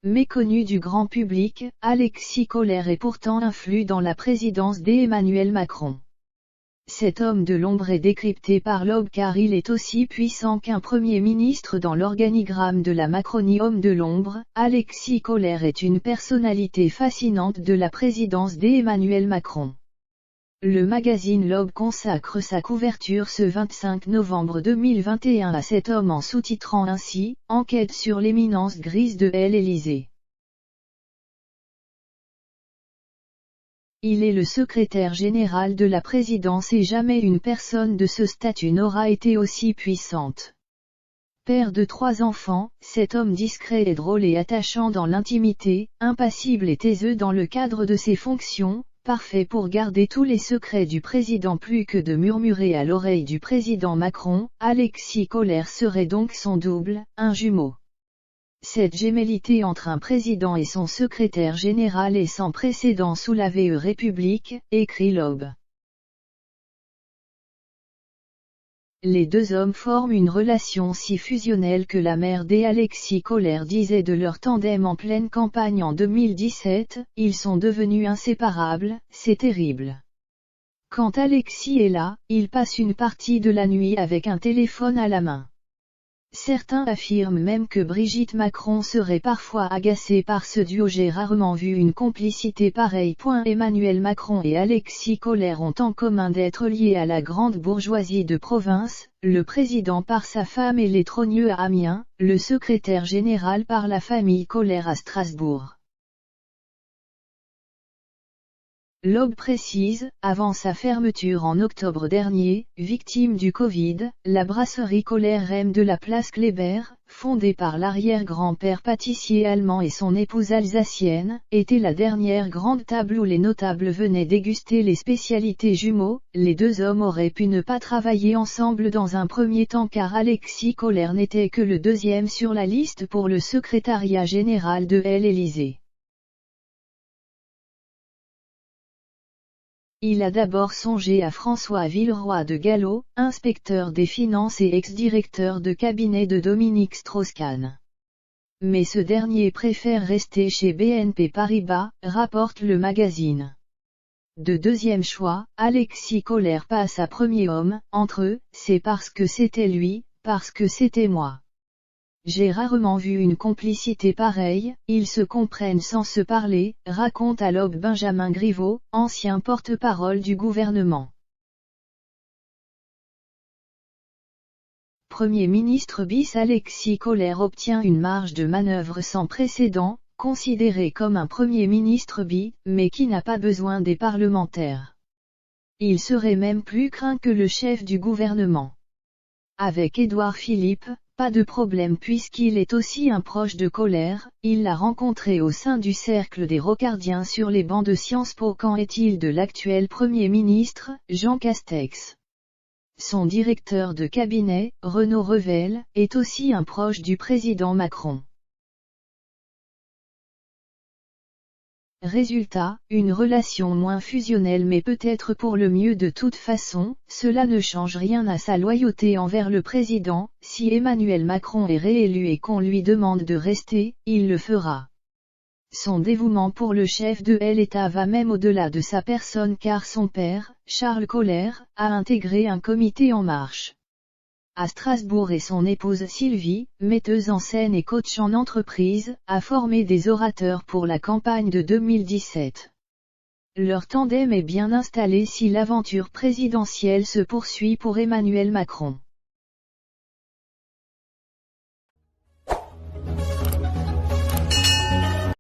Méconnu du grand public, Alexis Kohler est pourtant influent dans la présidence d'Emmanuel Macron. Cet homme de l'ombre est décrypté par l'Aube car il est aussi puissant qu'un Premier ministre dans l'organigramme de la Macronie. Homme de l'ombre, Alexis Kohler est une personnalité fascinante de la présidence d'Emmanuel Macron. Le magazine l'Aube consacre sa couverture ce 25 novembre 2021 à cet homme en sous-titrant ainsi « Enquête sur l'éminence grise de l'Élysée ». Il est le secrétaire général de la présidence et jamais une personne de ce statut n'aura été aussi puissante. Père de 3 enfants, cet homme discret est drôle et attachant dans l'intimité, impassible et taiseux dans le cadre de ses fonctions, parfait pour garder tous les secrets du président plus que de murmurer à l'oreille du président Macron. Alexis Kohler serait donc son double, un jumeau. Cette gémellité entre un président et son secrétaire général est sans précédent sous la République, écrit l'Aube. Les deux hommes forment une relation si fusionnelle que la mère d'Alexis Kohler disait de leur tandem en pleine campagne en 2017, « Ils sont devenus inséparables, c'est terrible. Quand Alexis est là, il passe une partie de la nuit avec un téléphone à la main. » Certains affirment même que Brigitte Macron serait parfois agacée par ce duo. J'ai rarement vu une complicité pareille. Emmanuel Macron et Alexis Kohler ont en commun d'être liés à la grande bourgeoisie de province, le président par sa femme et les trogneux à Amiens, le secrétaire général par la famille Kohler à Strasbourg. L'Aube précise, avant sa fermeture en octobre dernier, victime du Covid, la brasserie Kohler M de la place Kléber, fondée par l'arrière-grand-père pâtissier allemand et son épouse alsacienne, était la dernière grande table où les notables venaient déguster les spécialités jumeaux. Les deux hommes auraient pu ne pas travailler ensemble dans un premier temps car Alexis Kohler n'était que le deuxième sur la liste pour le secrétariat général de l'Élysée. Il a d'abord songé à François Villeroy de Galhau, inspecteur des finances et ex-directeur de cabinet de Dominique Strauss-Kahn. Mais ce dernier préfère rester chez BNP Paribas, rapporte le magazine. De deuxième choix, Alexis Kohler passe à premier homme. Entre eux, c'est parce que c'était lui, parce que c'était moi. J'ai rarement vu une complicité pareille, ils se comprennent sans se parler, raconte à l'Aube Benjamin Griveaux, ancien porte-parole du gouvernement. Premier ministre bis Alexis Kohler obtient une marge de manœuvre sans précédent, considéré comme un Premier ministre mais qui n'a pas besoin des parlementaires. Il serait même plus craint que le chef du gouvernement. Avec Édouard Philippe, pas de problème puisqu'il est aussi un proche de Kohler, il l'a rencontré au sein du cercle des Rocardiens sur les bancs de Sciences Po. Qu'en est-il de l'actuel Premier ministre, Jean Castex? Son directeur de cabinet, Renaud Revel, est aussi un proche du président Macron. Résultat, une relation moins fusionnelle mais peut-être pour le mieux. De toute façon, cela ne change rien à sa loyauté envers le président. Si Emmanuel Macron est réélu et qu'on lui demande de rester, il le fera. Son dévouement pour le chef de l'État va même au-delà de sa personne car son père, Charles Kohler, a intégré un comité En Marche à Strasbourg et son épouse Sylvie, metteuse en scène et coach en entreprise, a formé des orateurs pour la campagne de 2017. Leur tandem est bien installé si l'aventure présidentielle se poursuit pour Emmanuel Macron.